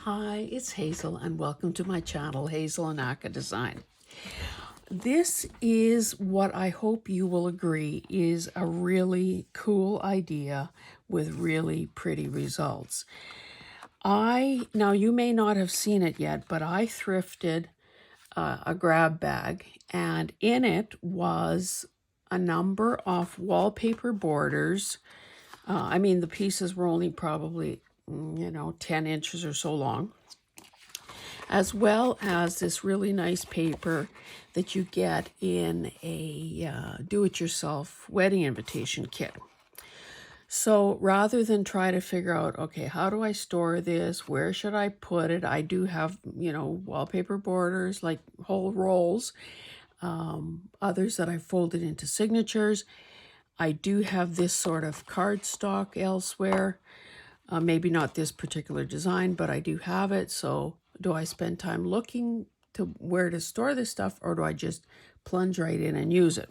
Hi, it's Hazel and welcome to my channel, Hazel and Aka Design. This is what I hope you will agree is a really cool idea with really pretty results. Now you may not have seen it yet, but I thrifted a grab bag, and in it was a number of wallpaper borders. The pieces were only probably 10 inches or so long, as well as this really nice paper that you get in a do-it-yourself wedding invitation kit. So rather than try to figure out, okay, how do I store this? Where should I put it? I do have, wallpaper borders, like whole rolls, others that I folded into signatures. I do have this sort of cardstock elsewhere. Maybe not this particular design, but I do have it. So do I spend time looking to where to store this stuff, or do I just plunge right in and use it?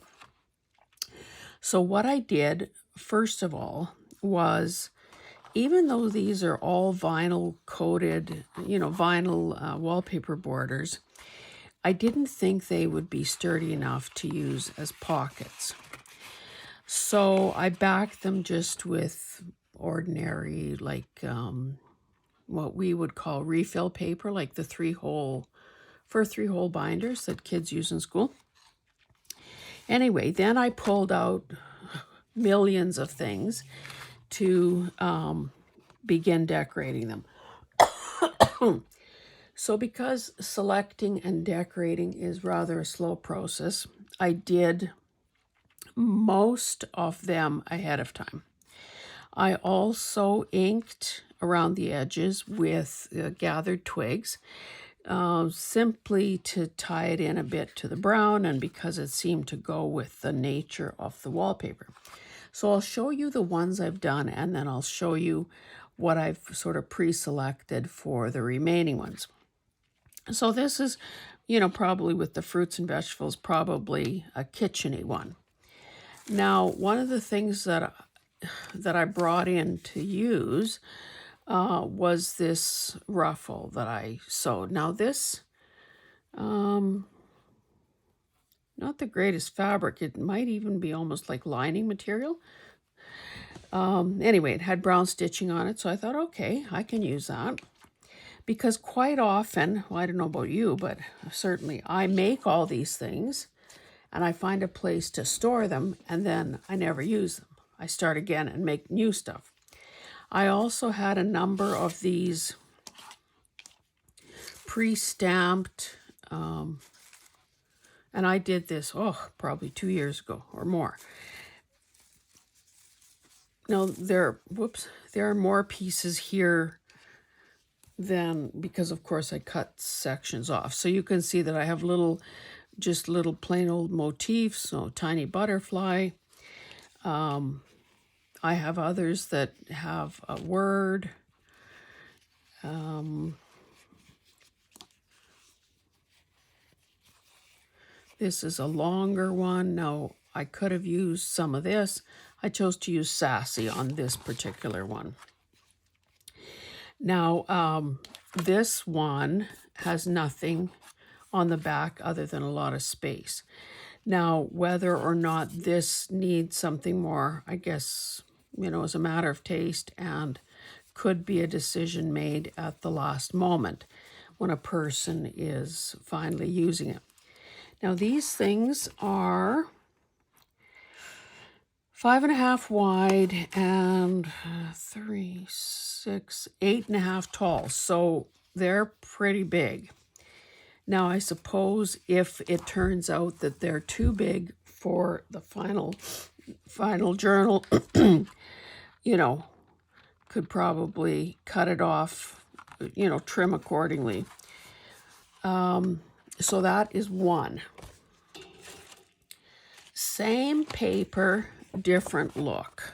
So what I did, first of all, was, even though these are all vinyl coated, vinyl wallpaper borders, I didn't think they would be sturdy enough to use as pockets. So I backed them just with ordinary, like what we would call refill paper, like the three-hole binders that kids use in school. Anyway, then I pulled out millions of things to begin decorating them. So because selecting and decorating is rather a slow process, I did most of them ahead of time. I also inked around the edges with gathered twigs, simply to tie it in a bit to the brown, and because it seemed to go with the nature of the wallpaper. So I'll show you the ones I've done, and then I'll show you what I've sort of pre-selected for the remaining ones. So this is, probably with the fruits and vegetables, probably a kitchen-y one. Now, one of the things that I brought in to use was this ruffle that I sewed. Now this, not the greatest fabric. It might even be almost like lining material. Anyway, it had brown stitching on it, so I thought, okay, I can use that. Because quite often, well, I don't know about you, but certainly I make all these things and I find a place to store them, and then I never use them. I start again and make new stuff. I also had a number of these pre-stamped, and I did this, probably 2 years ago or more. Now, there are more pieces here than, because of course I cut sections off. So you can see that I have just little plain old motifs, so tiny butterfly. I have others that have a word. This is a longer one. Now, I could have used some of this. I chose to use sassy on this particular one. Now, this one has nothing on the back other than a lot of space. Now, whether or not this needs something more, I guess, is a matter of taste, and could be a decision made at the last moment when a person is finally using it. Now, these things are 5.5 wide and 3, 6, 8.5 tall. So they're pretty big. Now, I suppose if it turns out that they're too big for the final journal, could probably cut it off, trim accordingly. So that is one. Same paper, different look.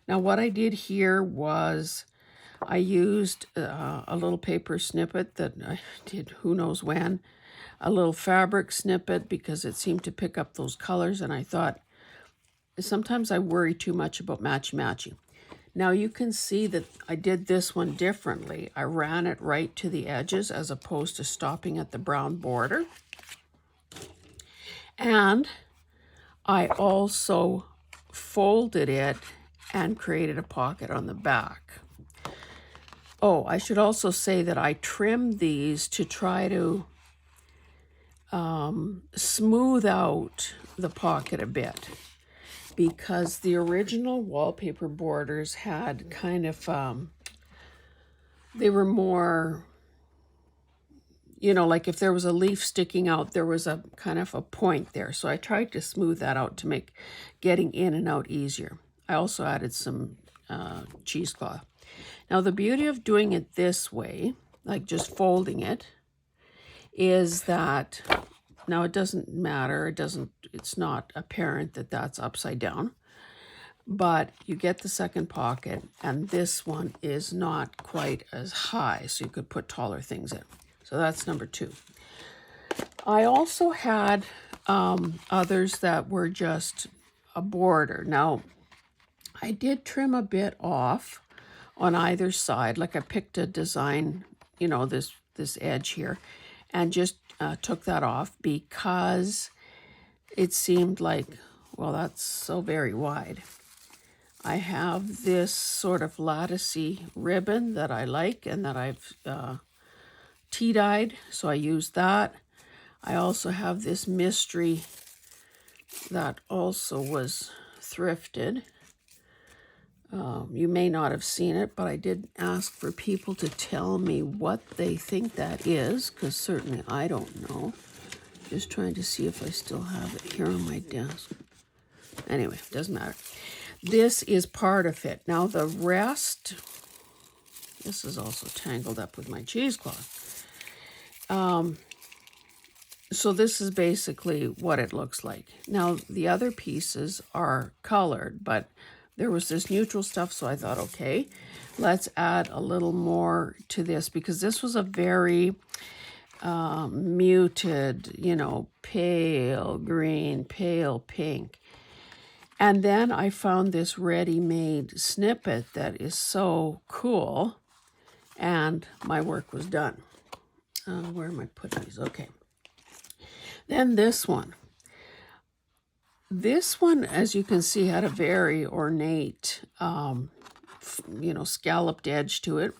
Now, what I did here was I used a little paper snippet that I did who knows when, a little fabric snippet, because it seemed to pick up those colors, and I thought, sometimes I worry too much about matchy-matchy. Now you can see that I did this one differently. I ran it right to the edges as opposed to stopping at the brown border. And I also folded it and created a pocket on the back. Oh, I should also say that I trimmed these to try to smooth out the pocket a bit, because the original wallpaper borders had kind of, they were more, you know, like if there was a leaf sticking out, there was a kind of a point there. So I tried to smooth that out to make getting in and out easier. I also added some cheesecloth. Now the beauty of doing it this way, like just folding it, is that now it doesn't matter. It's not apparent that that's upside down, but you get the second pocket, and this one is not quite as high, so you could put taller things in. So that's number 2. I also had others that were just a border. Now, I did trim a bit off on either side. Like I picked a design, you know, this edge here, and just took that off because it seemed like, well, that's so very wide. I have this sort of latticey ribbon that I like and that I've tea-dyed, so I used that. I also have this mystery that also was thrifted. You may not have seen it, but I did ask for people to tell me what they think that is, because certainly I don't know. Just trying to see if I still have it here on my desk. Anyway, doesn't matter. This is part of it. Now the rest, this is also tangled up with my cheesecloth. So this is basically what it looks like. Now the other pieces are colored, but there was this neutral stuff, so I thought, okay, let's add a little more to this, because this was a very muted, you know, pale green, pale pink. And then I found this ready-made snippet that is so cool, and my work was done. Where am I putting these? Okay. Then this one. This one, as you can see, had a very ornate, you know, scalloped edge to it.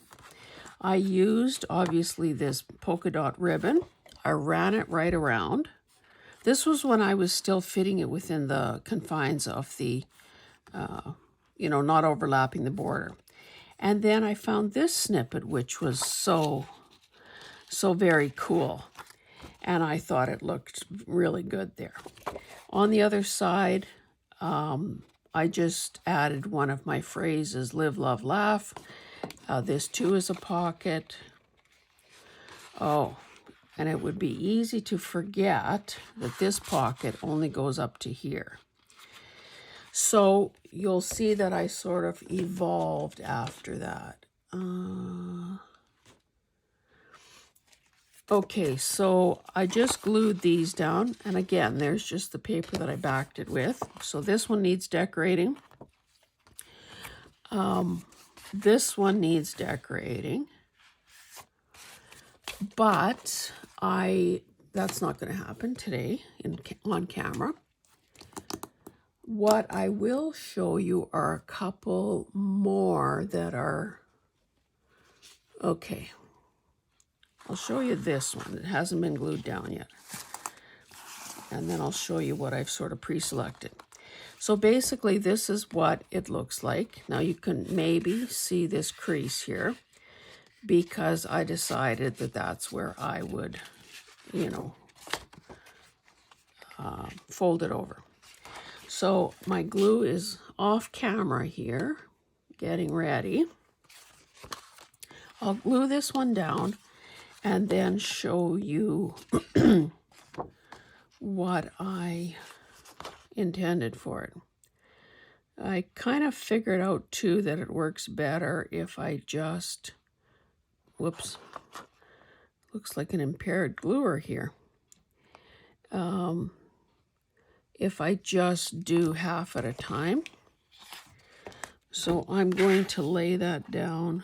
I used, obviously, this polka dot ribbon. I ran it right around. This was when I was still fitting it within the confines of the, you know, not overlapping the border. And then I found this snippet, which was so very cool. And I thought it looked really good there. On the other side, I just added one of my phrases, live, love, laugh. This too is a pocket. Oh, and it would be easy to forget that this pocket only goes up to here. So you'll see that I sort of evolved after that. Okay, so I just glued these down, and again, there's just the paper that I backed it with. So this one needs decorating. This one needs decorating, but that's not going to happen today on camera. What I will show you are a couple more that are, okay. I'll show you this one. It hasn't been glued down yet. And then I'll show you what I've sort of pre-selected. So basically, this is what it looks like. Now you can maybe see this crease here, because I decided that that's where I would, you know, fold it over. So my glue is off camera here, getting ready. I'll glue this one down and then show you what I intended for it. I kind of figured out too that it works better if I just, whoops, looks like an impaired gluer here. If I just do half at a time. So I'm going to lay that down.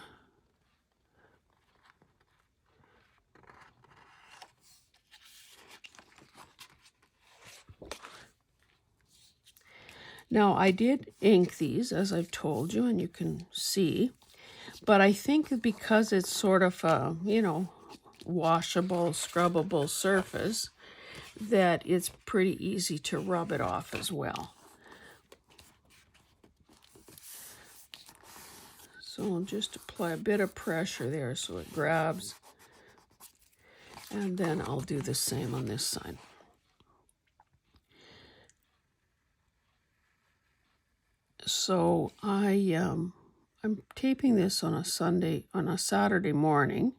Now, I did ink these, as I've told you, and you can see. But I think because it's sort of a, washable, scrubbable surface, that it's pretty easy to rub it off as well. So I'll just apply a bit of pressure there so it grabs. And then I'll do the same on this side. So I'm taping this on a Saturday morning.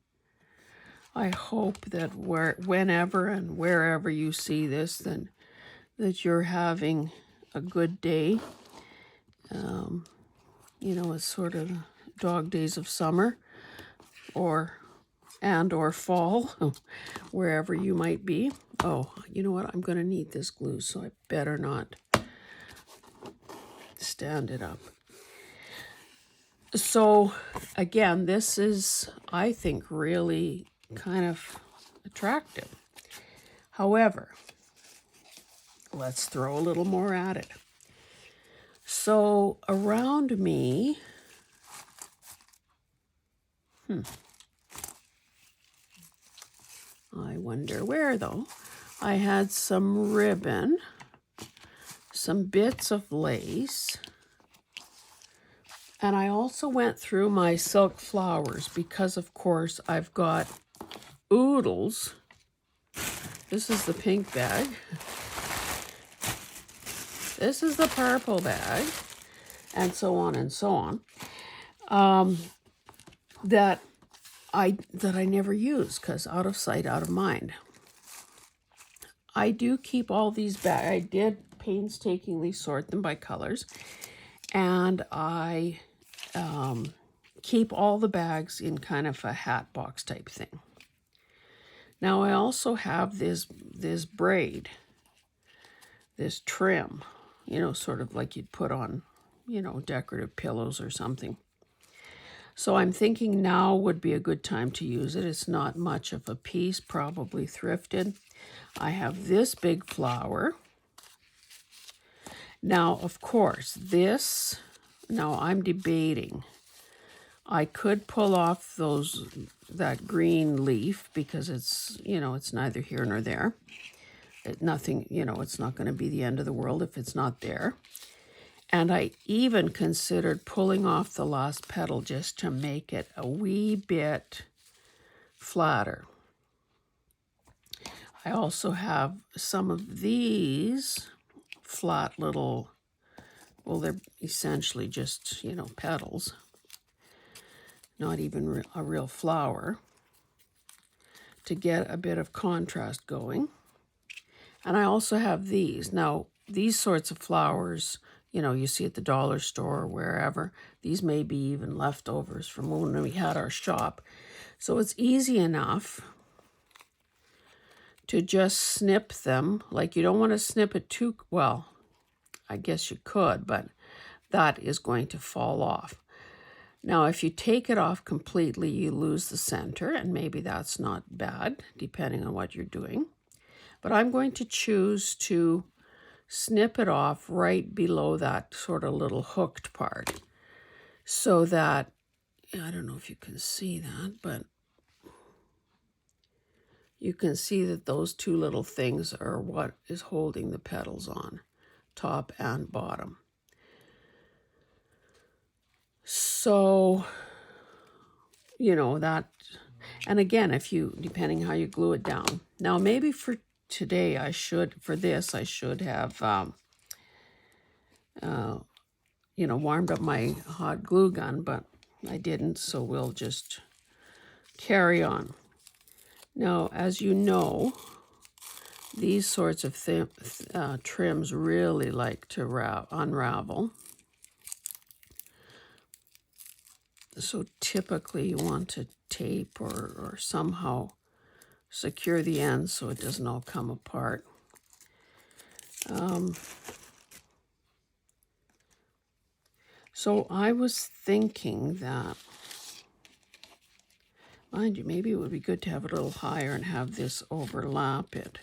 I hope that whenever and wherever you see this, then that you're having a good day. It's sort of dog days of summer or fall, wherever you might be. Oh, you know what? I'm going to need this glue, so I better not stand it up. So, again, this is, I think, really kind of attractive. However, let's throw a little more at it. So, around me, I wonder where, though. I had some ribbon, some bits of lace, and I also went through my silk flowers because, of course, I've got oodles. This is the pink bag. This is the purple bag, and so on and so on, that I never use because out of sight, out of mind. I do keep all these bags. I did painstakingly sort them by colors, and I keep all the bags in kind of a hat box type thing. Now I also have this braid, this trim, sort of like you'd put on, decorative pillows or something. So I'm thinking now would be a good time to use it. It's not much of a piece, probably thrifted. I have this big flower. Now, of course, I'm debating. I could pull off that green leaf because it's neither here nor there. It's not going to be the end of the world if it's not there. And I even considered pulling off the last petal just to make it a wee bit flatter. I also have some of these flat little, well, they're essentially just, petals, not even a real flower, to get a bit of contrast going. And I also have these. Now, these sorts of flowers, you see at the dollar store or wherever. These may be even leftovers from when we had our shop. So it's easy enough to just snip them. Like, you don't want to snip it too well. I guess you could, but that is going to fall off. Now, if you take it off completely, you lose the center, and maybe that's not bad, depending on what you're doing. But I'm going to choose to snip it off right below that sort of little hooked part, so that, I don't know if you can see that, but you can see that those two little things are what is holding the petals on, top and bottom. So, that, and again, depending how you glue it down. Now, maybe for today, I should have, warmed up my hot glue gun, but I didn't, so we'll just carry on. Now, as you know, these sorts of trims really like to unravel. So typically you want to tape or somehow secure the ends so it doesn't all come apart. So I was thinking that, mind you, maybe it would be good to have it a little higher and have this overlap it.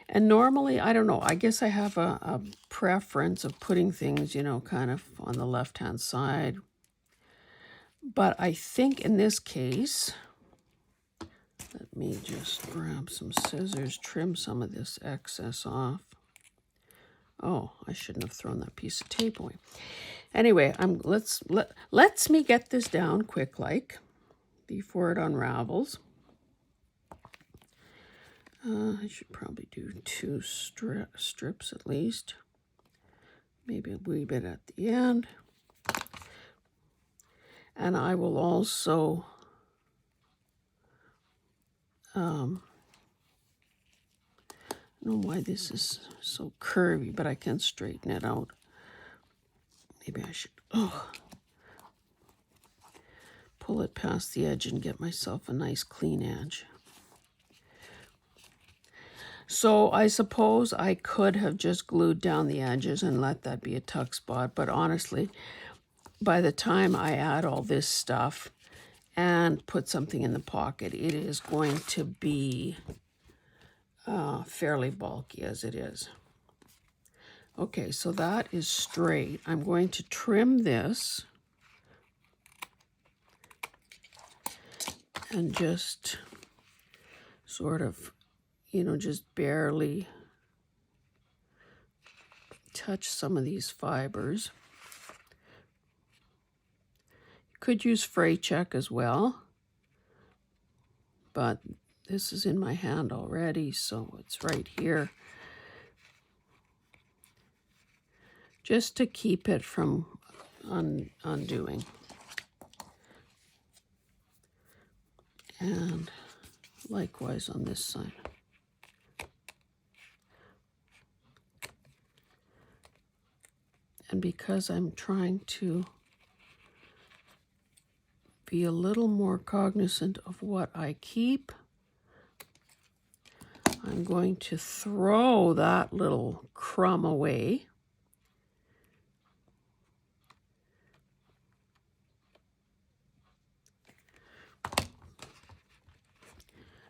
And normally, I don't know, I guess I have a preference of putting things, you know, kind of on the left-hand side. But I think in this case, let me just grab some scissors, trim some of this excess off. Oh, I shouldn't have thrown that piece of tape away. Anyway, let's me get this down quick like before it unravels. I should probably do 2 strips at least. Maybe a wee bit at the end. And I will also I don't know why this is so curvy, but I can straighten it out. Maybe I should pull it past the edge and get myself a nice clean edge. So I suppose I could have just glued down the edges and let that be a tuck spot, but honestly, by the time I add all this stuff and put something in the pocket, it is going to be fairly bulky as it is. Okay, so that is straight. I'm going to trim this and just sort of, you know, just barely touch some of these fibers. You could use fray check as well, but this is in my hand already, so it's right here. Just to keep it from undoing. And likewise on this side. And because I'm trying to be a little more cognizant of what I keep, I'm going to throw that little crumb away.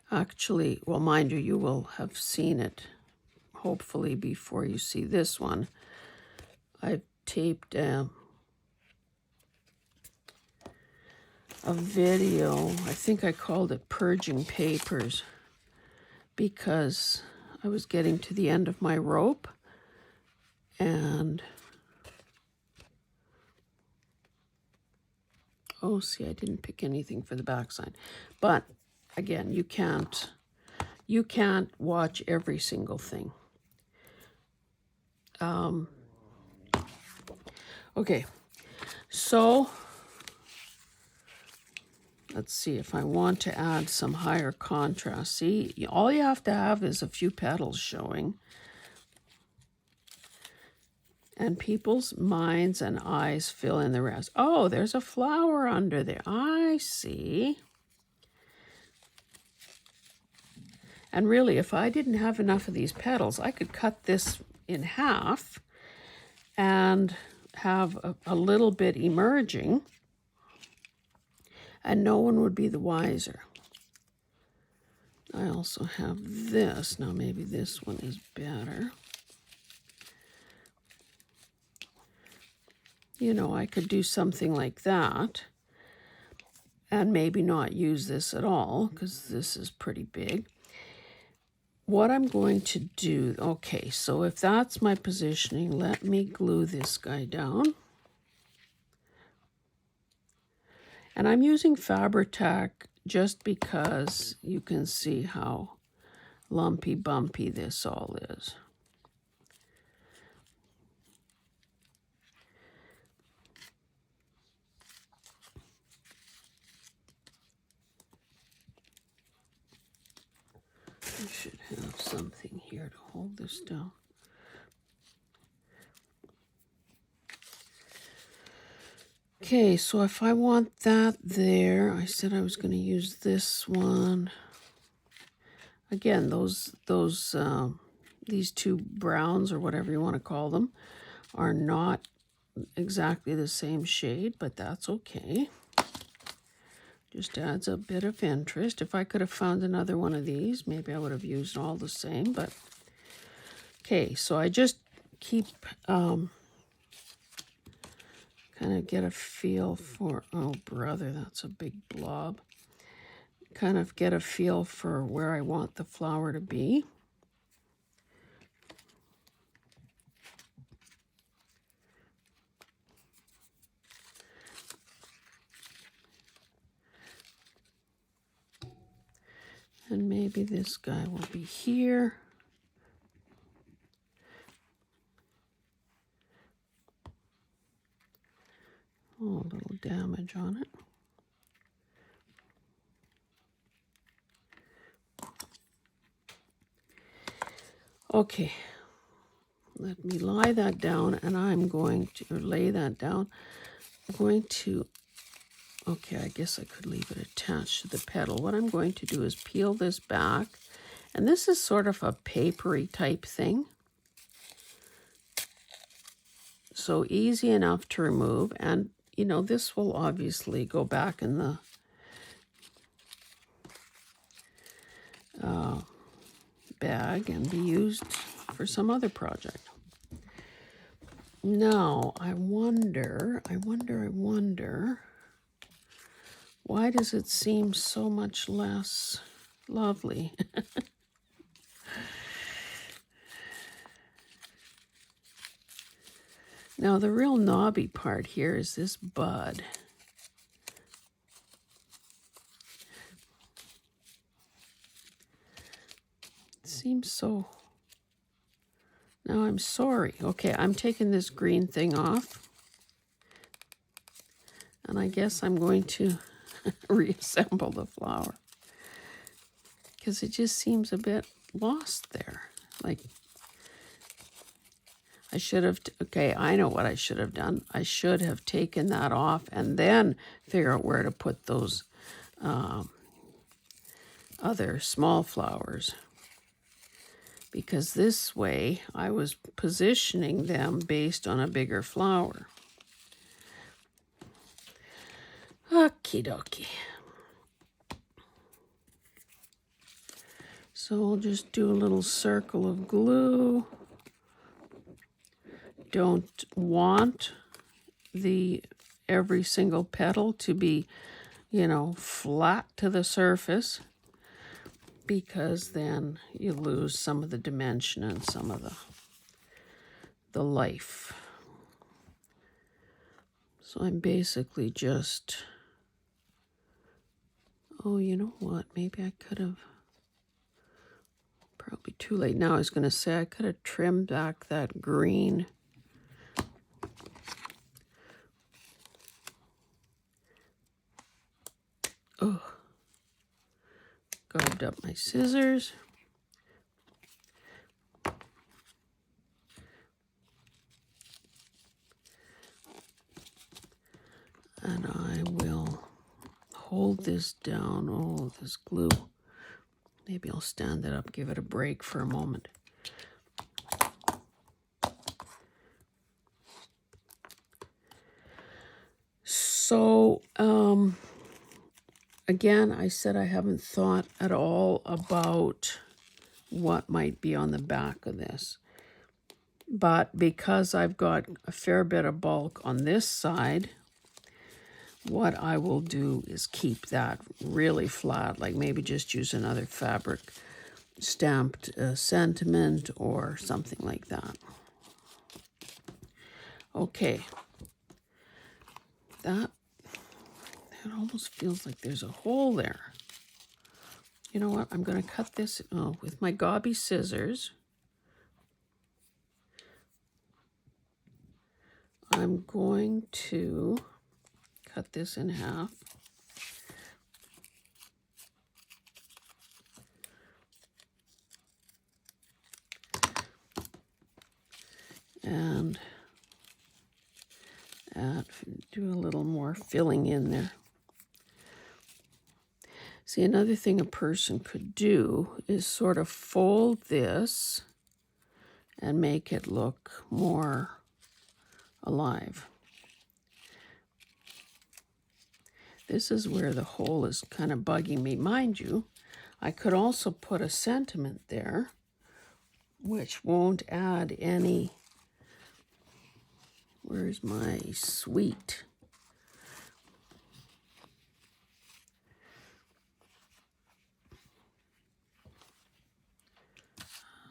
Actually, well, mind you, you will have seen it, hopefully, before you see this one. I've taped a video, I think I called it Purging Papers, because I was getting to the end of my rope, and oh, see, I didn't pick anything for the backside. But again, you can't watch every single thing. Okay, so let's see if I want to add some higher contrast. See, all you have to have is a few petals showing. And people's minds and eyes fill in the rest. Oh, there's a flower under there. I see. And really, if I didn't have enough of these petals, I could cut this in half and have a little bit emerging, and no one would be the wiser. I also have this. Now maybe this one is better. You know, I could do something like that and maybe not use this at all because this is pretty big. What I'm going to do, okay, so if that's my positioning, let me glue this guy down. And I'm using Fabri-Tac just because you can see how lumpy bumpy this all is. I should have something here to hold this down. Okay, so if I want that there, I said I was going to use this one. Again, these two browns or whatever you want to call them are not exactly the same shade, but that's okay. Just adds a bit of interest. If I could have found another one of these, maybe I would have used all the same, but okay, so I just keep kind of get a feel for, oh brother, that's a big blob. Kind of get a feel for where I want the flower to be. And maybe this guy will be here. Oh, a little damage on it. Okay, let me lie that down, and I'm going to lay that down. I'm going to, okay, I guess I could leave it attached to the petal. What I'm going to do is peel this back, and this is sort of a papery type thing. So easy enough to remove, and you know, this will obviously go back in the bag and be used for some other project. Now, I wonder, why does it seem so much less lovely? Now, the real knobby part here is this bud. It seems so... Now, I'm sorry. Okay, I'm taking this green thing off. And I guess I'm going to reassemble the flower. Because it just seems a bit lost there. Like, I should have, okay, I know what I should have done. I should have taken that off and then figure out where to put those other small flowers. Because this way I was positioning them based on a bigger flower. Okie dokie. So I'll just do a little circle of glue. Don't want every single petal to be, you know, flat to the surface, because then you lose some of the dimension and some of the life. So I'm basically just, oh, you know what? Maybe I could have, probably too late now. I was going to say I could have trimmed back that green. Oh, grabbed up my scissors. And I will hold this down. Oh, this glue. Maybe I'll stand it up, give it a break for a moment. So, again, I said I haven't thought at all about what might be on the back of this. But because I've got a fair bit of bulk on this side, what I will do is keep that really flat, like maybe just use another fabric stamped sentiment or something like that. Okay. That almost feels like there's a hole there. You know what? I'm going to cut this with my gobby scissors. I'm going to cut this in half. And do a little more filling in there. See, another thing a person could do is sort of fold this and make it look more alive. This is where the hole is kind of bugging me. Mind you, I could also put a sentiment there, which won't add any. Where's my sweet?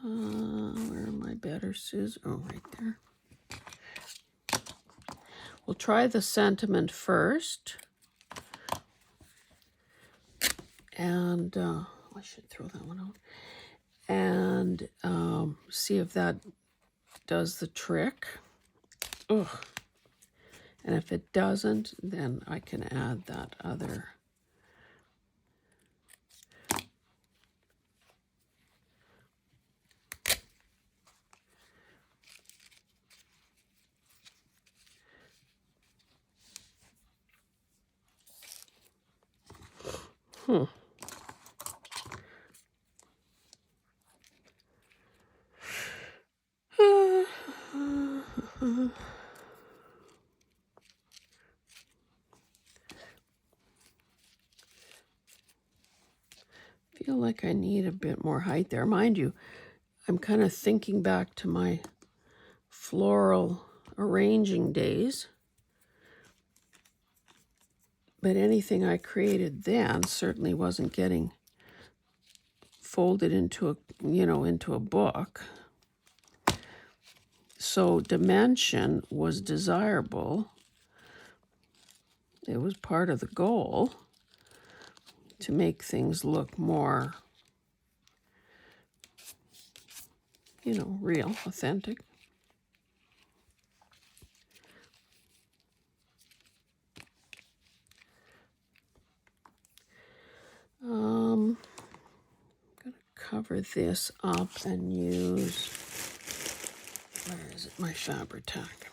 Where are my better scissors? Oh, right there. We'll try the sentiment first. And I should throw that one out. And see if that does the trick. Ugh. And if it doesn't, then I can add that other. Feel like I need a bit more height there. Mind you, I'm kind of thinking back to my floral arranging days. But anything I created then certainly wasn't getting folded into a, into a book. So dimension was desirable. It was part of the goal to make things look more, real, authentic. I'm going to cover this up and use, where is it, my Fabri-Tac.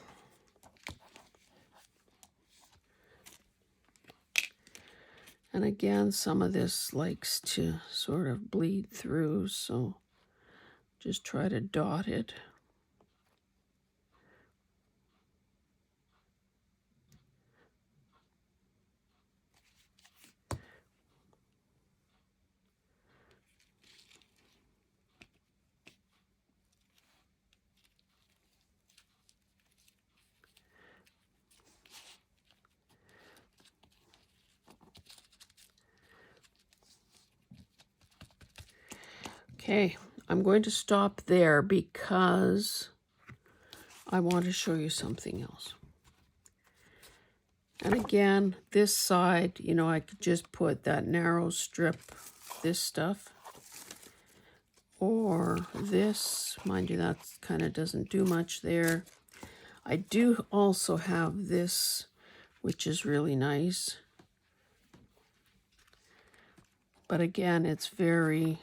And again, some of this likes to sort of bleed through, so just try to dot it. Okay, I'm going to stop there because I want to show you something else. And again, this side, I could just put that narrow strip, this stuff, or this. Mind you, that kind of doesn't do much there. I do also have this, which is really nice. But again, it's very,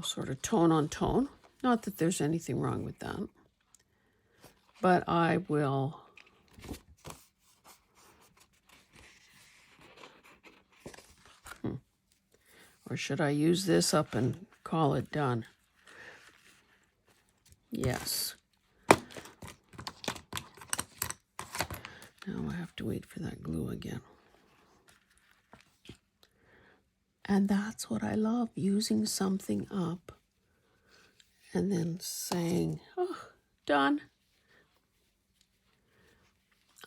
sort of tone on tone. Not that there's anything wrong with that. But I will or should I use this up and call it done? Yes. Now I have to wait for that glue again. And that's what I love, using something up and then saying, oh, done.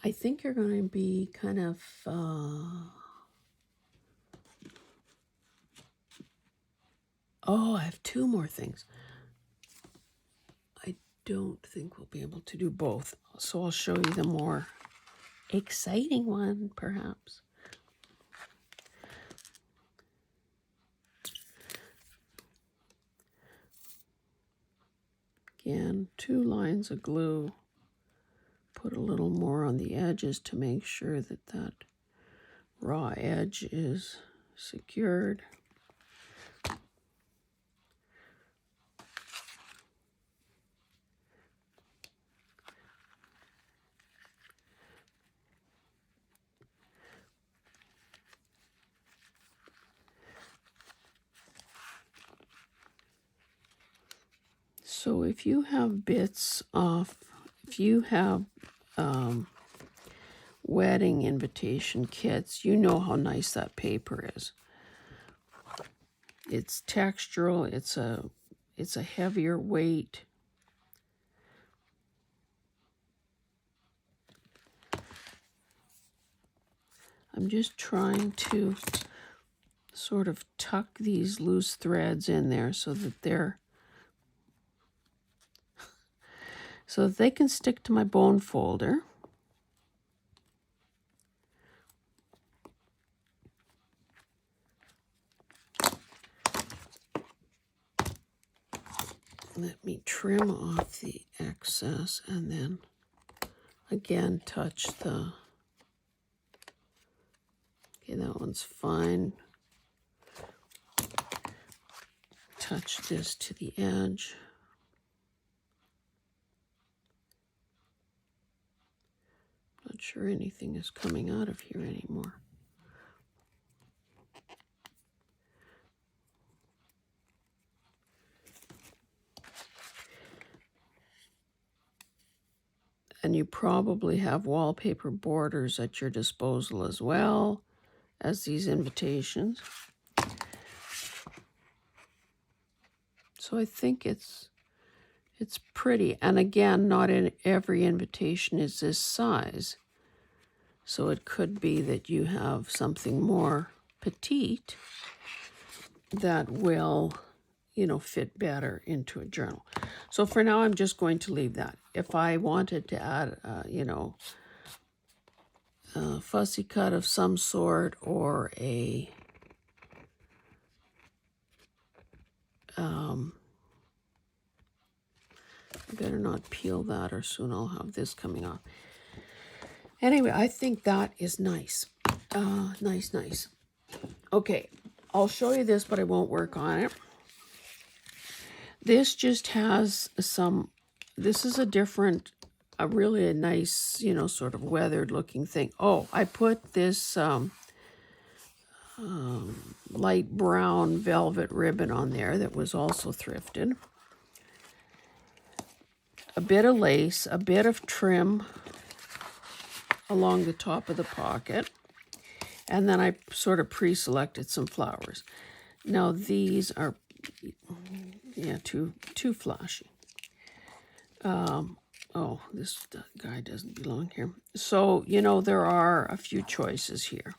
I think you're going to be kind of, oh, I have two more things. I don't think we'll be able to do both. So I'll show you the more exciting one, perhaps. Again, 2 lines of glue. Put a little more on the edges to make sure that that raw edge is secured. So if you have bits off, if you have wedding invitation kits, you know how nice that paper is. It's textural, it's a heavier weight. I'm just trying to sort of tuck these loose threads in there so that they can stick to my bone folder. Let me trim off the excess and then again touch the, okay, that one's fine. Touch this to the edge. Not sure anything is coming out of here anymore. And you probably have wallpaper borders at your disposal as well as these invitations. So I think it's pretty. And again, not in every invitation is this size. So it could be that you have something more petite that will, you know, fit better into a journal. So for now, I'm just going to leave that. If I wanted to add, you know, a fussy cut of some sort or a I better not peel that or soon I'll have this coming off. Anyway, I think that is nice. Nice. Okay, I'll show you this, but I won't work on it. This just has some, this is a different, a really nice, you know, sort of weathered looking thing. Oh, I put this light brown velvet ribbon on there that was also thrifted. A bit of lace, a bit of trim along the top of the pocket. And then I sort of pre-selected some flowers. Now these are, yeah, too flashy. Oh, this guy doesn't belong here. So, you know, there are a few choices here.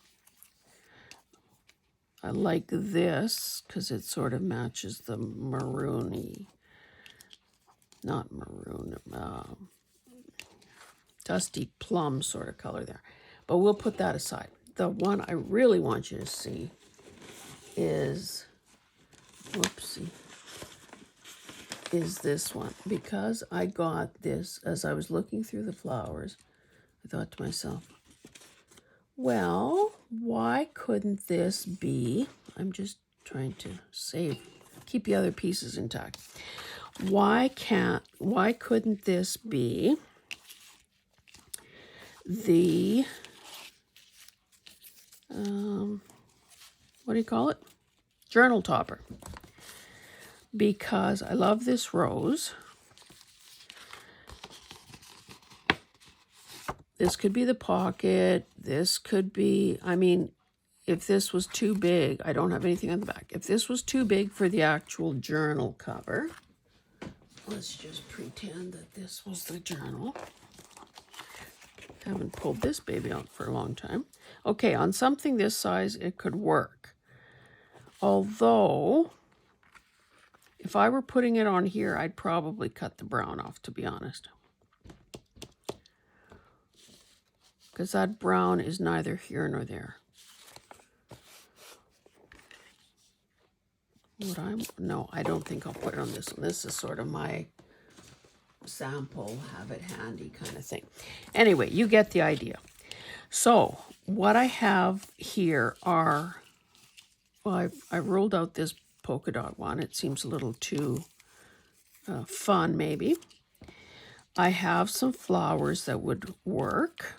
I like this because it sort of matches the maroony, not maroon, dusty plum sort of color there. But we'll put that aside. The one I really want you to see is, whoopsie, is this one. Because I got this as I was looking through the flowers, I thought to myself, well, why couldn't this be, I'm just trying to keep the other pieces intact. Why couldn't this be the, what do you call it? Journal topper. Because I love this rose. This could be the pocket. This could be, I mean, if this was too big, I don't have anything on the back. If this was too big for the actual journal cover, let's just pretend that this was the journal. Haven't pulled this baby out for a long time. Okay, on something this size, it could work. Although, if I were putting it on here, I'd probably cut the brown off, to be honest. Because that brown is neither here nor there. No, I don't think I'll put it on this one. This is sort of my sample, have it handy kind of thing. Anyway, you get the idea. So what I have here are, well, I rolled out this polka dot one. It seems a little too fun, maybe. I have some flowers that would work.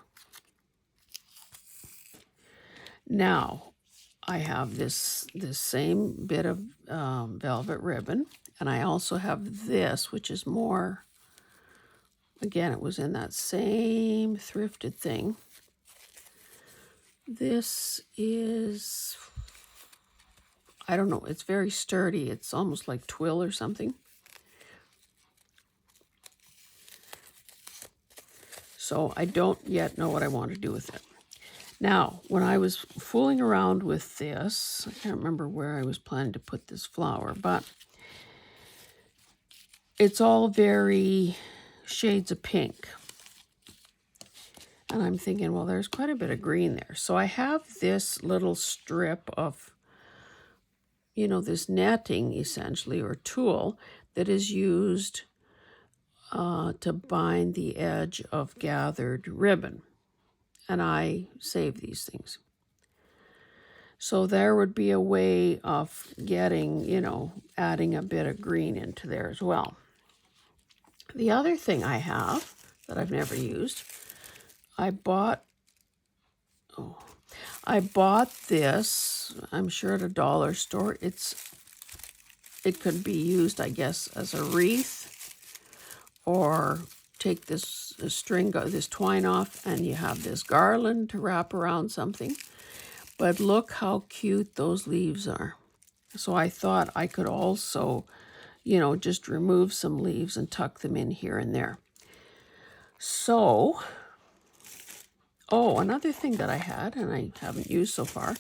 Now, I have this same bit of velvet ribbon, And I also have this, which is more, again, it was in that same thrifted thing. This is, I don't know, it's very sturdy. It's almost like twill or something. So I don't yet know what I want to do with it. Now, when I was fooling around with this, I can't remember where I was planning to put this flower, but it's all very shades of pink. And I'm thinking, well, there's quite a bit of green there. So I have this little strip of, you know, this netting essentially, or tulle, that is used to bind the edge of gathered ribbon. And I save these things. So there would be a way of getting, you know, adding a bit of green into there as well. The other thing I have that I've never used, I bought this, I'm sure at a dollar store. It could be used, I guess, as a wreath, or take this string, this twine off, and you have this garland to wrap around something. But look how cute those leaves are. So I thought I could also, you know, just remove some leaves and tuck them in here and there. So, oh, another thing that I had, and I haven't used so far,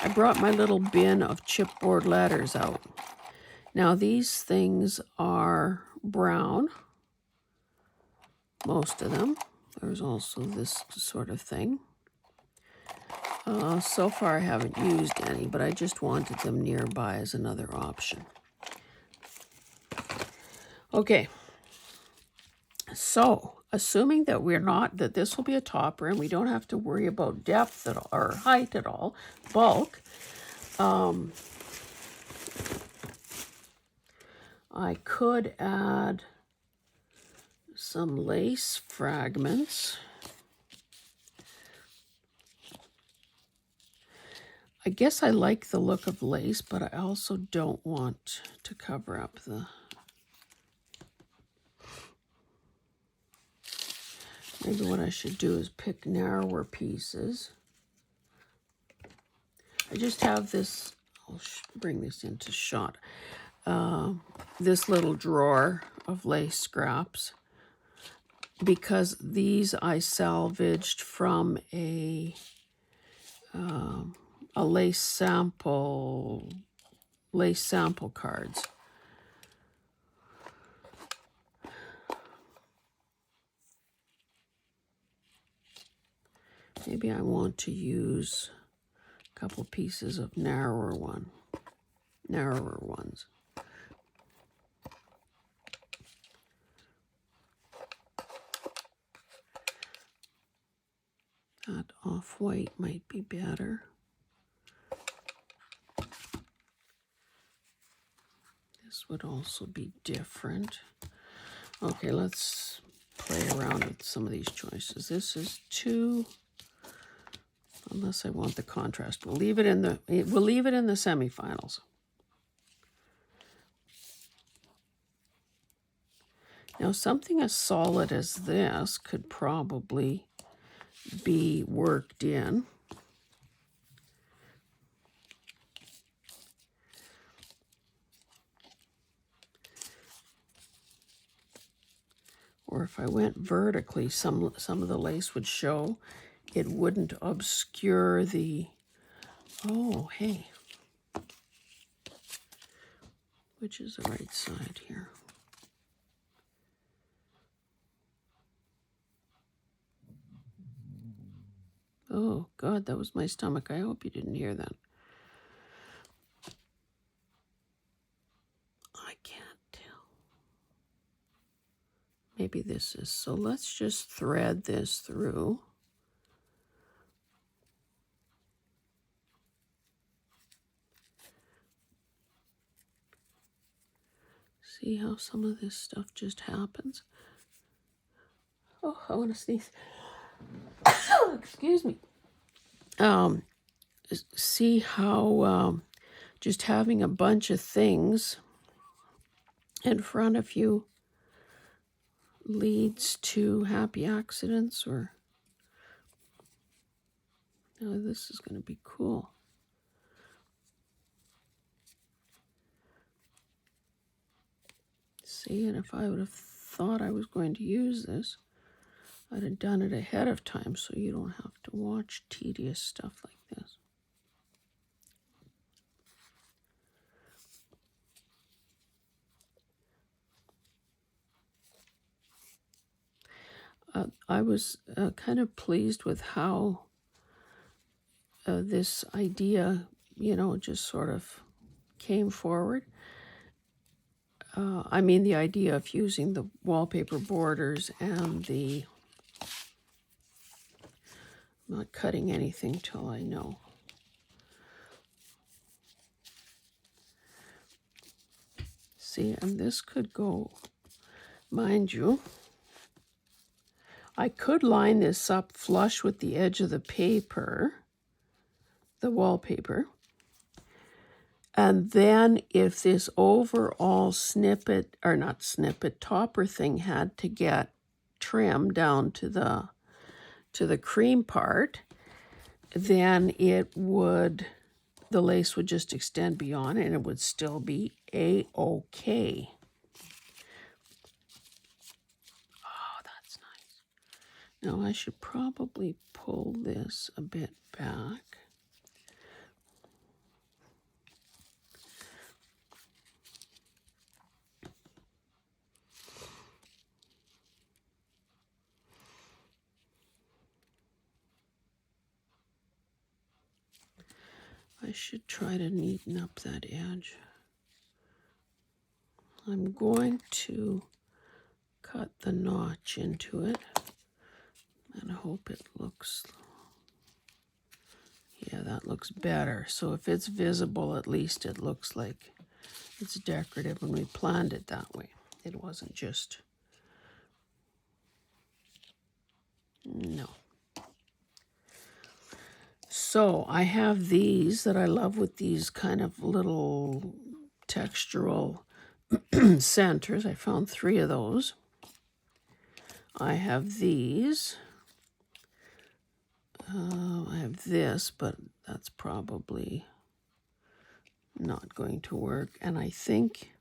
I brought my little bin of chipboard letters out. Now these things are brown, most of them. There's also this sort of thing. So far I haven't used any, but I just wanted them nearby as another option. Okay, so assuming that that this will be a topper and we don't have to worry about depth at all, or height at all, bulk, I could add some lace fragments. I guess I like the look of lace, but I also don't want to cover up the... Maybe what I should do is pick narrower pieces. I just have this, I'll bring this into shot, this little drawer of lace scraps, because these I salvaged from a lace sample cards. Maybe I want to use a couple pieces of narrower ones. That off-white might be better. This would also be different. Okay, let's play around with some of these choices. This is too, unless I want the contrast. We'll leave it in the semifinals. Now something as solid as this could probably be worked in. Or if I went vertically, some of the lace would show. It wouldn't obscure the, oh, hey. Which is the right side here? Oh, God, that was my stomach. I hope you didn't hear that. I can't tell. Maybe this is, so let's just thread this through. See how some of this stuff just happens? Oh, I want to sneeze. Excuse me. See how just having a bunch of things in front of you leads to happy accidents, or oh, this is going to be cool. See, and if I would have thought I was going to use this, I'd have done it ahead of time so you don't have to watch tedious stuff like this. I was kind of pleased with how this idea, just sort of came forward. I mean, the idea of using the wallpaper borders and I'm not cutting anything till I know. See, and this could go, mind you, I could line this up flush with the edge of the paper, the wallpaper. And then if this overall snippet, or not snippet, topper thing had to get trimmed down to the cream part, then the lace would just extend beyond and it would still be A-OK. Oh, that's nice. Now I should probably pull this a bit back. I should try to neaten up that edge. I'm going to cut the notch into it and hope it looks, yeah, that looks better. So if it's visible, at least it looks like it's decorative when we planned it that way. It wasn't just, no. So I have these that I love with these kind of little textural centers. I found 3 of those. I have these. I have this, but that's probably not going to work. And I think,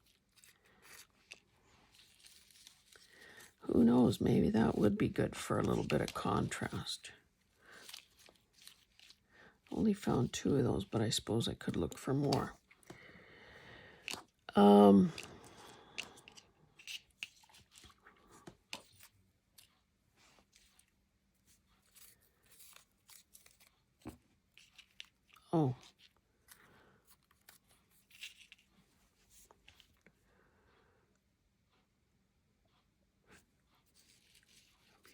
who knows, maybe that would be good for a little bit of contrast. Only found 2 of those, but I suppose I could look for more. Oh.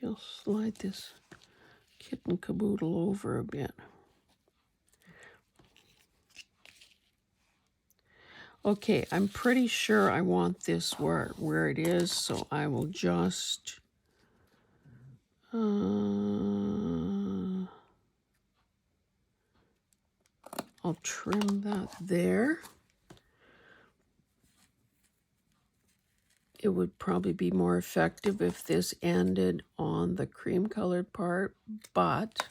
Maybe I'll slide this kitten caboodle over a bit. Okay, I'm pretty sure I want this where it is, so I will just I'll trim that there. It would probably be more effective if this ended on the cream colored part, but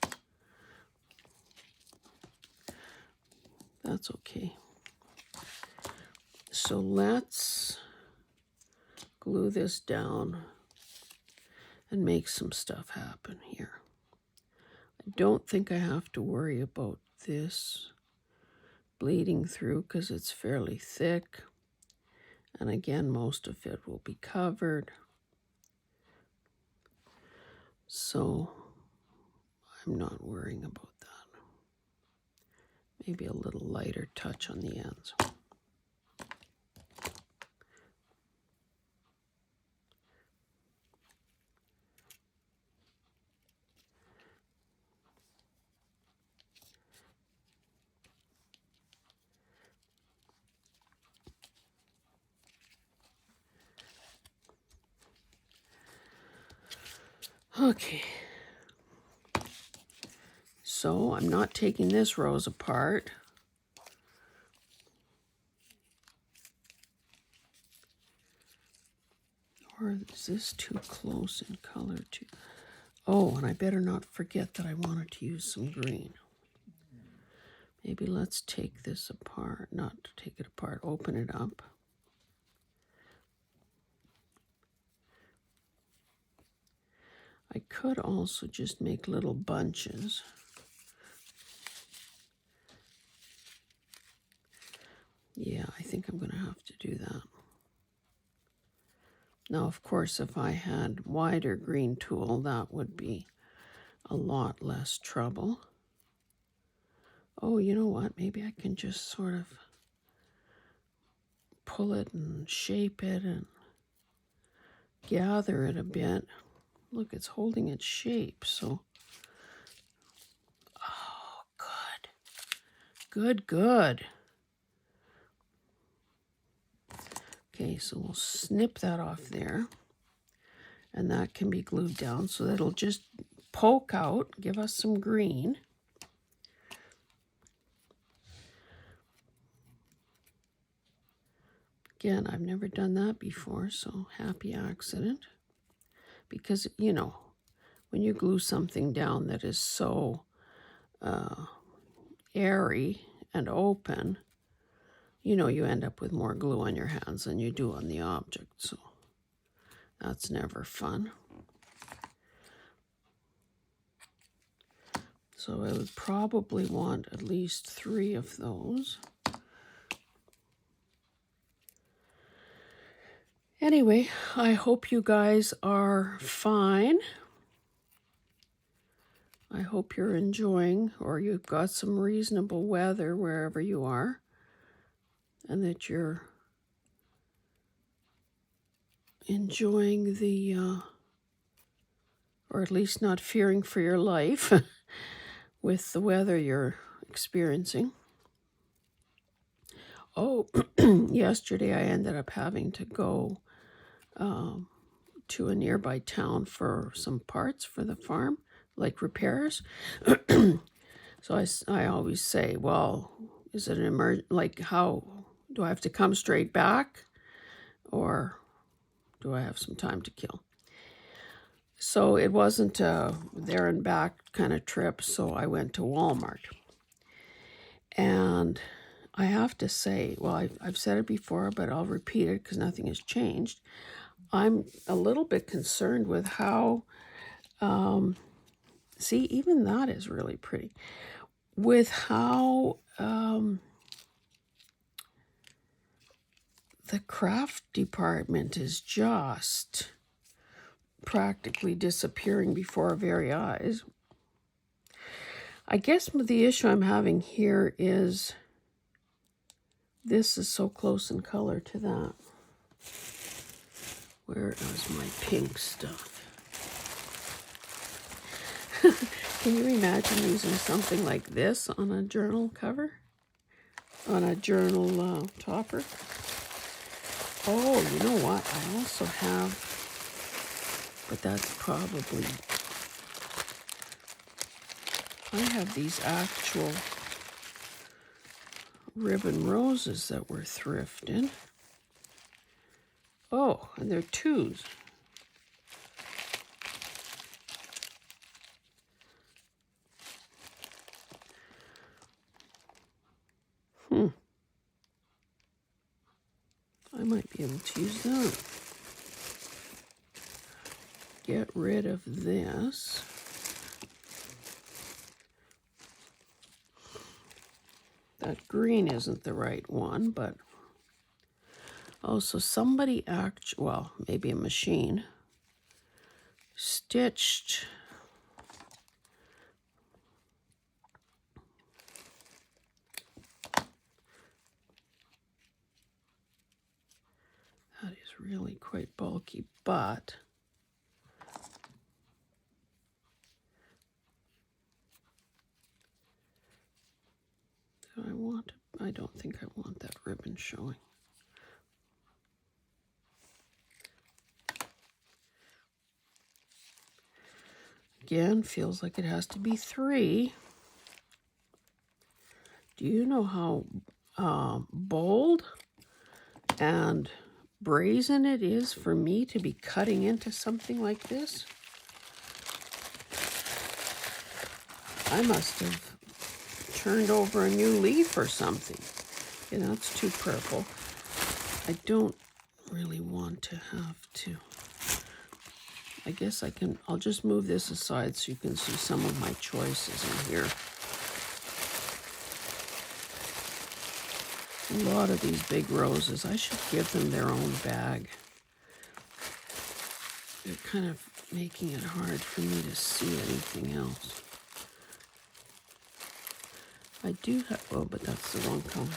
that's okay. So let's glue this down and make some stuff happen here. I don't think I have to worry about this bleeding through because it's fairly thick. And again, most of it will be covered. So I'm not worrying about that. Maybe a little lighter touch on the ends. Okay, so I'm not taking this rose apart. Or is this too close in color too? Oh, and I better not forget that I wanted to use some green. Maybe let's take this apart, not to take it apart, open it up. I could also just make little bunches. Yeah, I think I'm going to have to do that. Now, of course, if I had wider green tool, that would be a lot less trouble. Oh, you know what? Maybe I can just sort of pull it and shape it and gather it a bit. Look, it's holding its shape, so. Oh, good. Good, good. Okay, so we'll snip that off there. And that can be glued down so that it'll just poke out, give us some green. Again, I've never done that before, so happy accident. Because, you know, when you glue something down that is so airy and open, you know, you end up with more glue on your hands than you do on the object, so that's never fun. So I would probably want at least 3 of those. Anyway, I hope you guys are fine. I hope you're enjoying, or you've got some reasonable weather wherever you are, and that you're enjoying the, or at least not fearing for your life with the weather you're experiencing. Oh, yesterday I ended up having to go to a nearby town for some parts for the farm, like repairs. So I always say, well, is it an like how, do I have to come straight back or do I have some time to kill? So it wasn't a there and back kind of trip, so I went to Walmart. And I have to say, well, I've said it before, but I'll repeat it because nothing has changed. I'm a little bit concerned with how, see, even that is really pretty, with how the craft department is just practically disappearing before our very eyes. I guess the issue I'm having here is this is so close in color to that. Where is my pink stuff? Can you imagine using something like this on a journal cover? On a journal topper? Oh, you know what? I also have, but that's probably, I have these actual ribbon roses that were thrifted. Oh, and they're 2s. I might be able to use that. Get rid of this. That green isn't the right one, but also somebody well, maybe a machine, stitched that is really quite bulky, but I don't think I want that ribbon showing. Again, feels like it has to be 3. Do you know how bold and brazen it is for me to be cutting into something like this. I must have turned over a new leaf or something. You know, it's too purple. I don't really want to have to. I guess I'll just move this aside so you can see some of my choices in here. A lot of these big roses, I should give them their own bag. They're kind of making it hard for me to see anything else. I do have, oh, but that's the wrong color.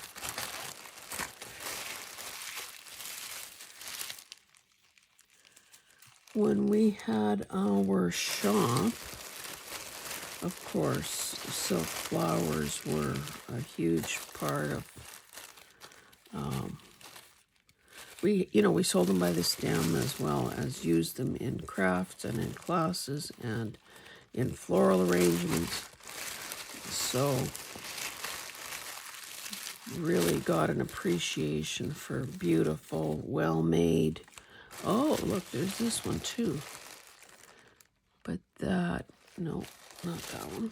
When we had our shop, of course, silk flowers were a huge part of, we sold them by the stem as well as used them in crafts and in classes and in floral arrangements. So really got an appreciation for beautiful, well-made. Oh, look, there's this one too. But that, no, not that one.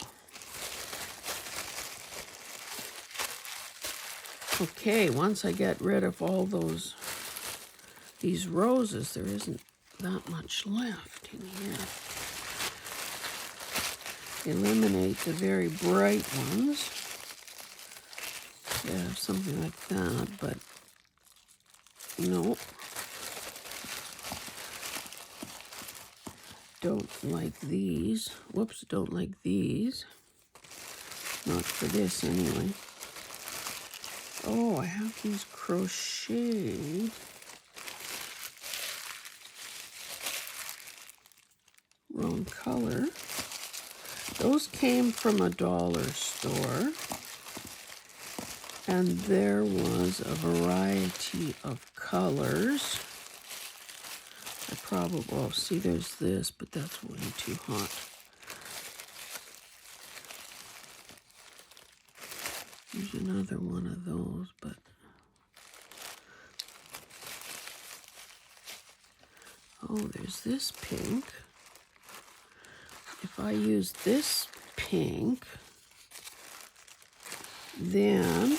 Okay, once I get rid of all these roses, there isn't that much left in here. Eliminate the very bright ones. Yeah, something like that, but no. Don't like these. Whoops, don't like these. Not for this anyway. Oh, I have these crochet. Wrong color. Those came from a dollar store. And there was a variety of colors. I probably, oh, see, there's this, but that's way too hot. There's another one of those, but oh, there's this pink. If I use this pink, then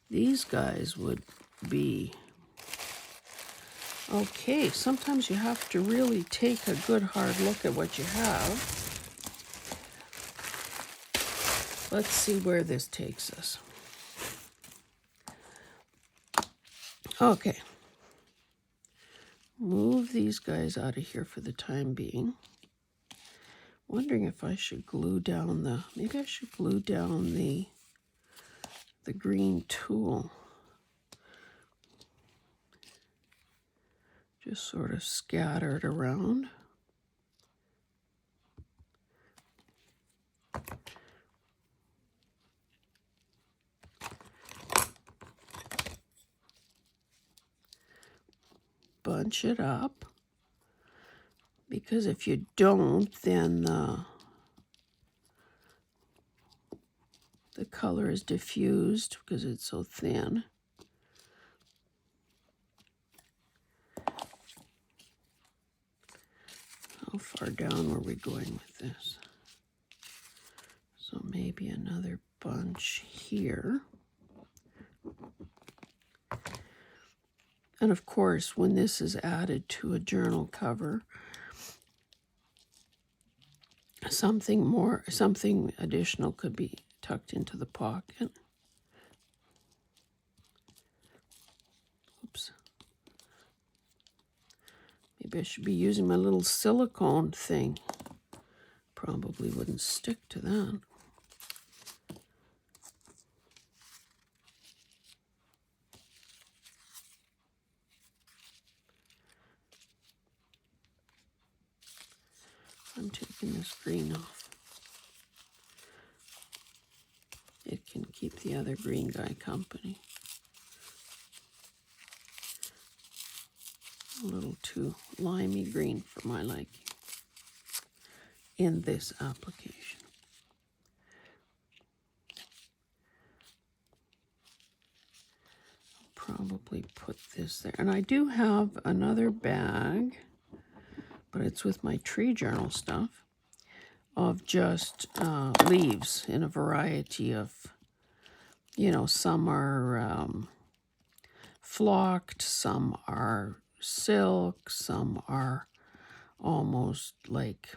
these guys would be okay. Sometimes you have to really take a good hard look at what you have. Let's see where this takes us. Okay. Move these guys out of here for the time being. Wondering if I should glue down maybe I should glue down the green tulle. Just sort of scatter it around. Bunch it up, because if you don't, then the color is diffused because it's so thin. How far down were we going with this? So maybe another bunch here. And of course, when this is added to a journal cover, something additional could be tucked into the pocket. Oops. Maybe I should be using my little silicone thing. Probably wouldn't stick to that. I'm taking this green off. It can keep the other green guy company. A little too limey green for my liking in this application. I'll probably put this there. And I do have another bag, but it's with my tree journal stuff, of just leaves in a variety of, some are flocked, some are silk, some are almost like,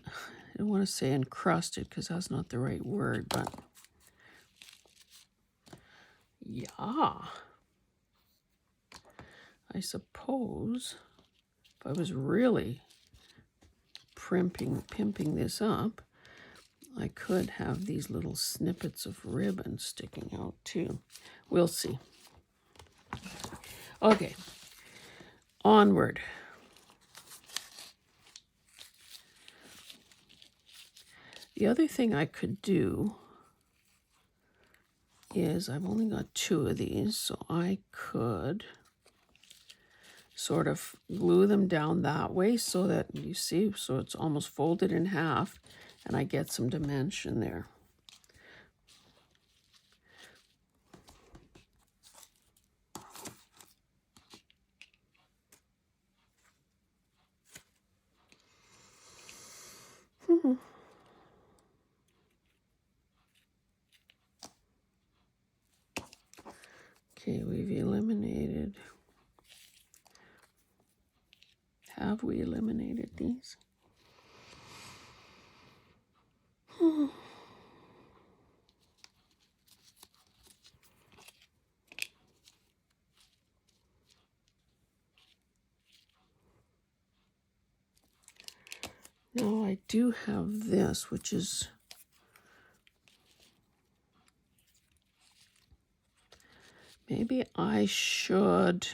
I don't want to say encrusted because that's not the right word, but yeah. I suppose if I was really pimping this up, I could have these little snippets of ribbon sticking out too. We'll see. Okay, onward. The other thing I could do is, I've only got 2 of these, so I could sort of glue them down that way so that, you see, so it's almost folded in half and I get some dimension there. Okay, we've eliminated. Have we eliminated these? No, I do have this, which is maybe I should.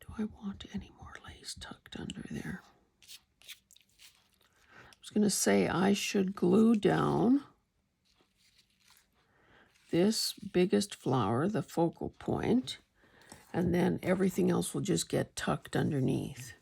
Do I want any more lace tucked under there? I was going to say I should glue down this biggest flower, the focal point, and then everything else will just get tucked underneath.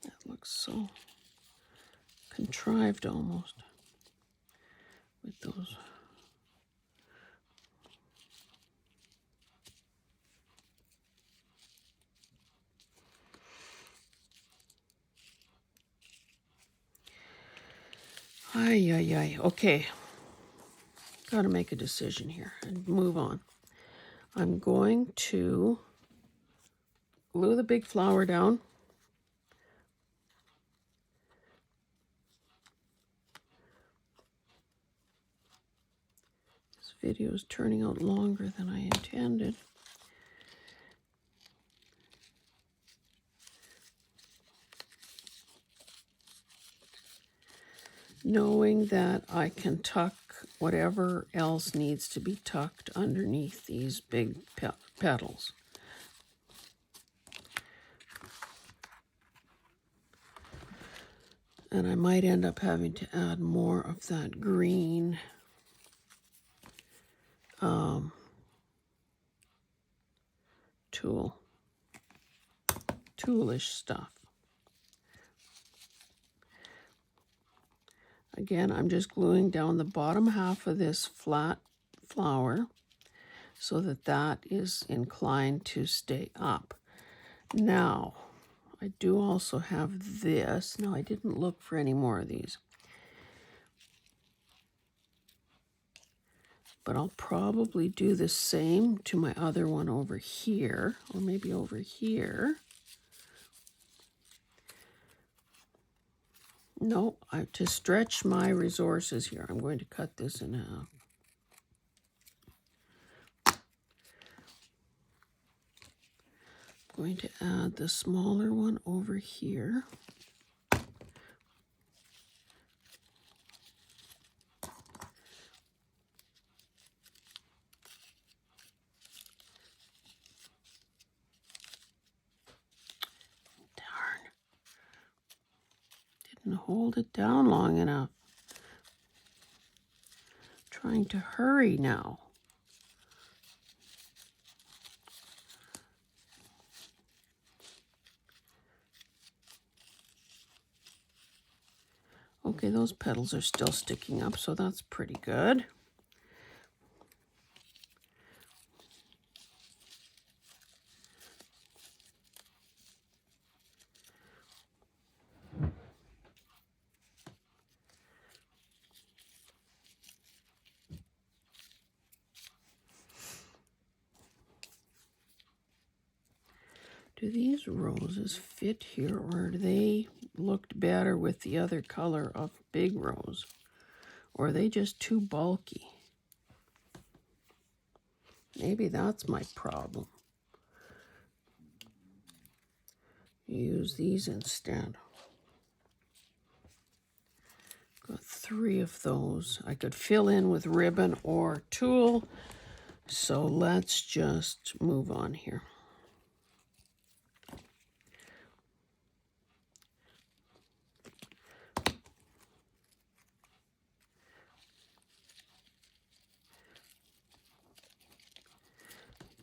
That looks so contrived almost with those. Ay, ay, ay. Okay. Got to make a decision here and move on. I'm going to glue the big flower down. This video is turning out longer than I intended. Knowing that I can tuck whatever else needs to be tucked underneath these big petals. And I might end up having to add more of that green toolish stuff. Again, I'm just gluing down the bottom half of this flat flower so that that is inclined to stay up. Now, I do also have this. Now, I didn't look for any more of these, but I'll probably do the same to my other one over here, or maybe over here. No, to stretch my resources here, I'm going to cut this in half. I'm going to add the smaller one over here. Hold it down long enough. trying to hurry now. Okay, those petals are still sticking up, so that's pretty good. Do these roses fit here, or do they looked better with the other color of big rose? Or are they just too bulky? Maybe that's my problem. Use these instead. Got 3 of those. I could fill in with ribbon or tulle. So let's just move on here.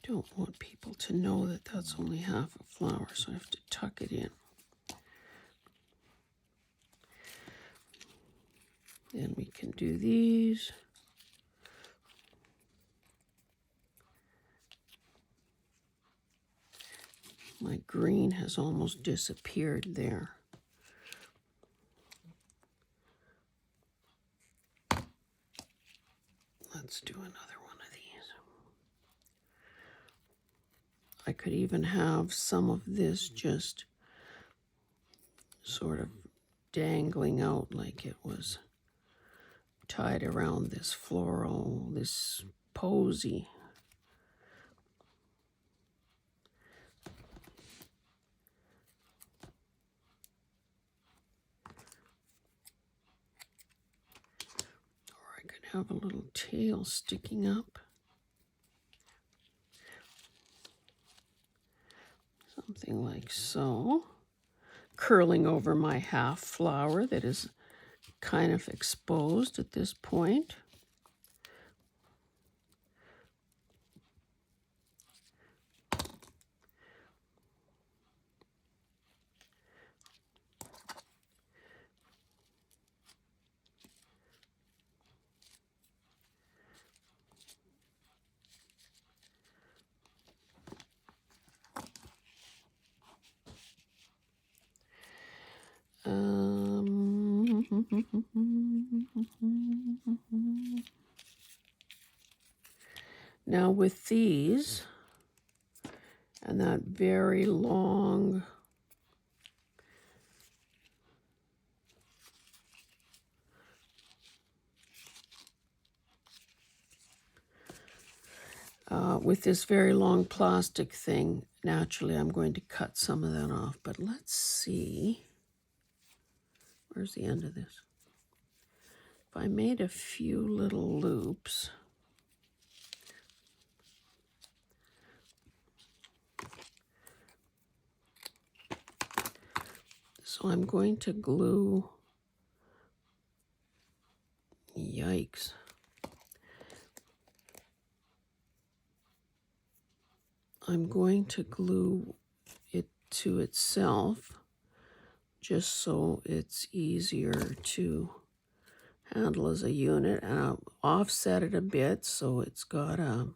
Don't want people to know that that's only half a flower, so I have to tuck it in. Then we can do these. My green has almost disappeared there. Let's do another one of these. I could even have some of this just sort of dangling out like it was tied around this floral, this posy. Or I could have a little tail sticking up. Something like so. Curling over my half flower that is kind of exposed at this point. Now with these and that very long with this very long plastic thing, naturally I'm going to cut some of that off, but let's see. Where's the end of this? If I made a few little loops, so I'm going to glue, yikes. I'm going to glue it to itself just so it's easier to handle as a unit, and I'll offset it a bit so it's got a,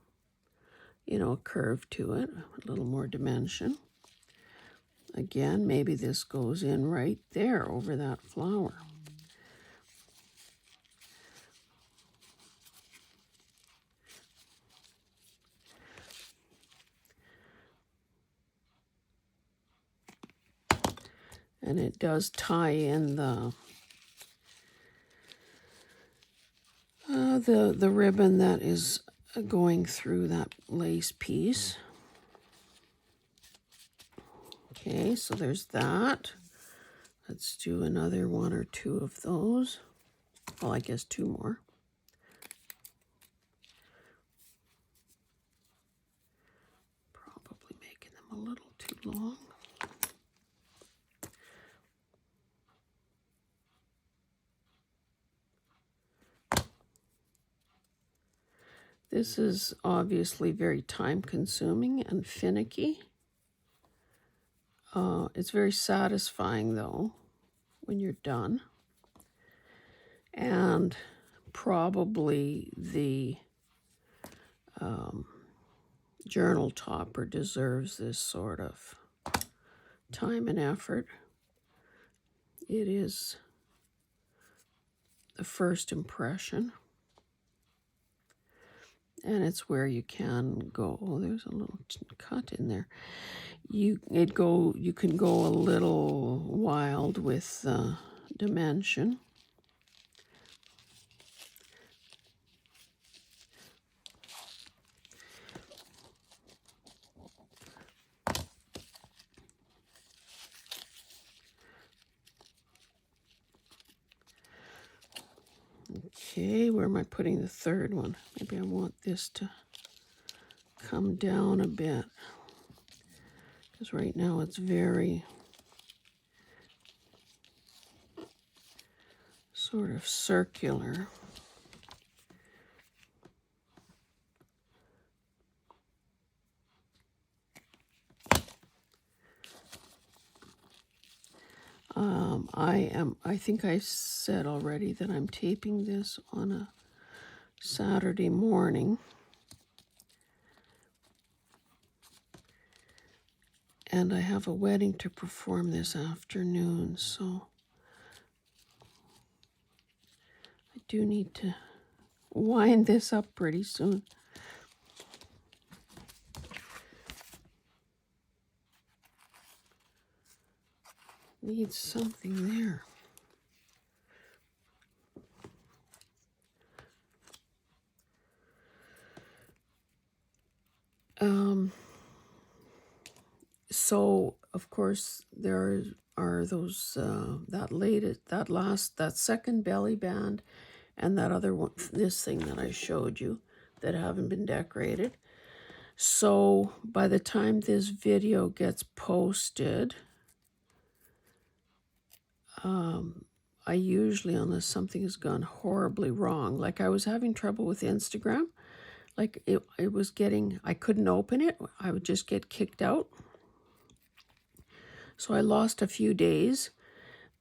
a curve to it, a little more dimension. Again, maybe this goes in right there over that flower. And it does tie in the ribbon that is going through that lace piece. Okay, so there's that. Let's do another 1 or 2 of those. Well, I guess 2 more. Probably making them a little too long. This is obviously very time-consuming and finicky. It's very satisfying, though, when you're done. And probably the journal topper deserves this sort of time and effort. It is the first impression. And it's where you can go. Oh, there's a little cut in there. You can go a little wild with dimension. Okay, where am I putting the third one? Maybe I want this to come down a bit, because right now it's very sort of circular. I think I said already that I'm taping this on a Saturday morning. And I have a wedding to perform this afternoon, so I do need to wind this up pretty soon. Needs something there. So of course there are those that second belly band and that other one, this thing that I showed you, that haven't been decorated. So by the time this video gets posted, I usually, unless something has gone horribly wrong, like I was having trouble with Instagram, like it was getting, I couldn't open it. I would just get kicked out. So I lost a few days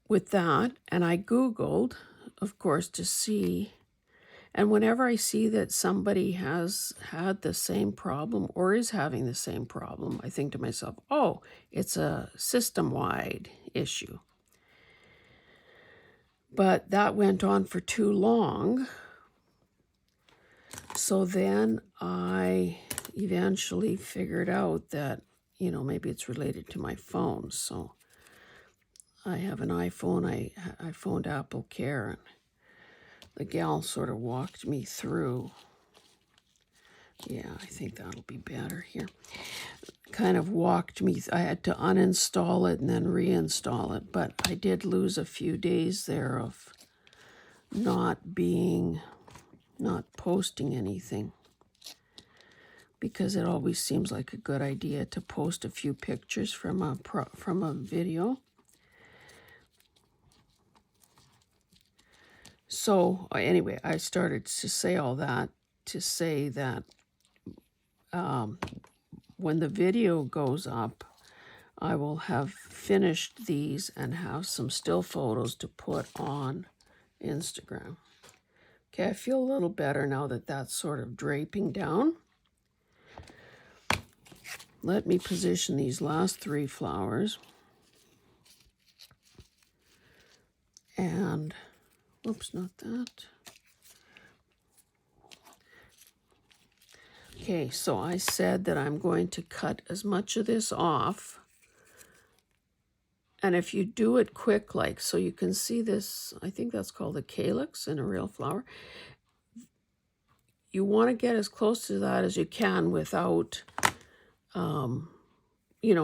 with that, and I Googled, of course, to see. And whenever I see that somebody has had the same problem or is having the same problem, I think to myself, oh, it's a system-wide issue. But that went on for too long. So then I eventually figured out that, maybe it's related to my phone. So I have an iPhone. I phoned Apple Care, and the gal sort of walked me through. Yeah, I think that'll be better here. Kind of walked me. I had to uninstall it and then reinstall it, but I did lose a few days there of not posting anything, because it always seems like a good idea to post a few pictures from a video. So anyway, I started to say all that to say that when the video goes up, I will have finished these and have some still photos to put on Instagram. Okay, I feel a little better now that that's sort of draping down. Let me position these last 3 flowers. And, oops, not that. Okay, so I said that I'm going to cut as much of this off. And if you do it quick, like, so you can see this, I think that's called a calyx in a real flower. You want to get as close to that as you can without,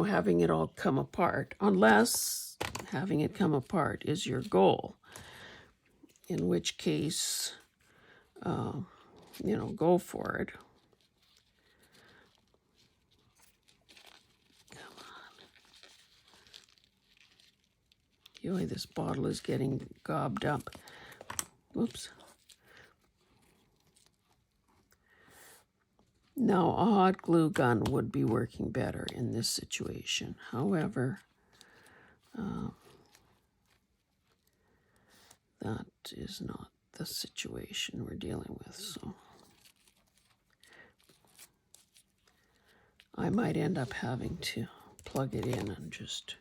having it all come apart, unless having it come apart is your goal, in which case, go for it. Yoy, this bottle is getting gobbed up. Whoops. Now, a hot glue gun would be working better in this situation. However, that is not the situation we're dealing with, so I might end up having to plug it in and just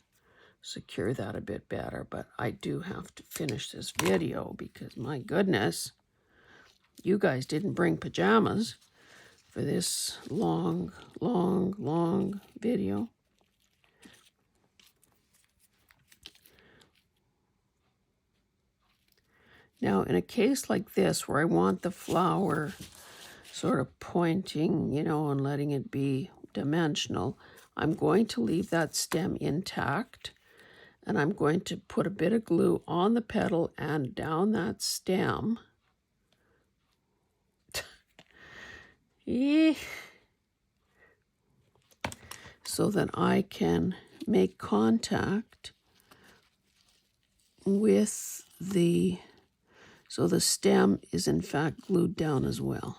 secure that a bit better, but I do have to finish this video because, my goodness, you guys didn't bring pajamas for this long video. Now, in a case like this where I want the flower sort of pointing, you know, and letting it be dimensional, I'm going to leave that stem intact, and I'm going to put a bit of glue on the petal and down that stem. So that I can make contact with so the stem is in fact glued down as well.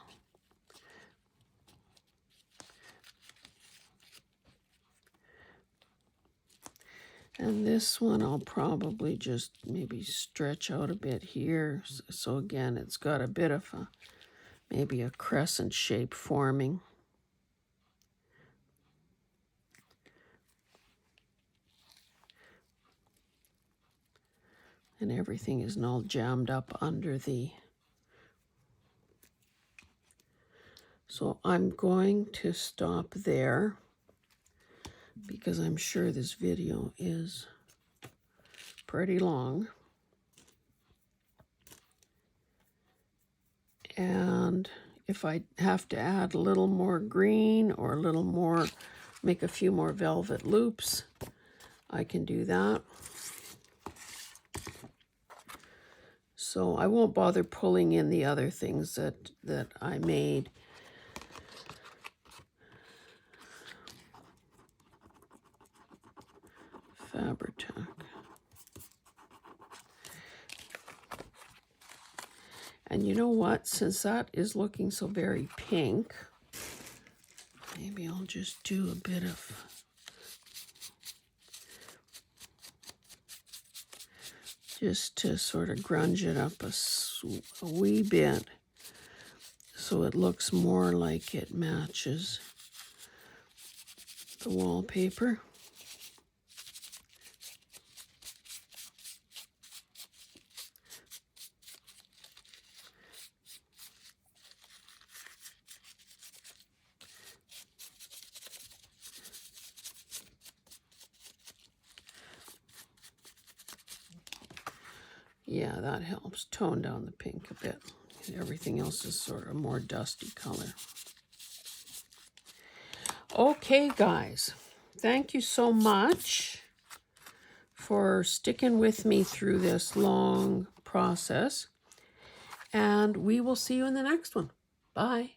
And this one I'll probably just maybe stretch out a bit here. So again, it's got a bit of maybe a crescent shape forming. And everything isn't all jammed up under the... So I'm going to stop there because I'm sure this video is pretty long. And if I have to add a little more green or a little more, make a few more velvet loops, I can do that. So I won't bother pulling in the other things that I made. Fabri-Tac. And you know what? Since that is looking so very pink, maybe I'll just do a bit of... just to sort of grunge it up a wee bit so it looks more like it matches the wallpaper. Yeah, that helps tone down the pink a bit. Everything else is sort of a more dusty color. Okay, guys, thank you so much for sticking with me through this long process. And we will see you in the next one. Bye.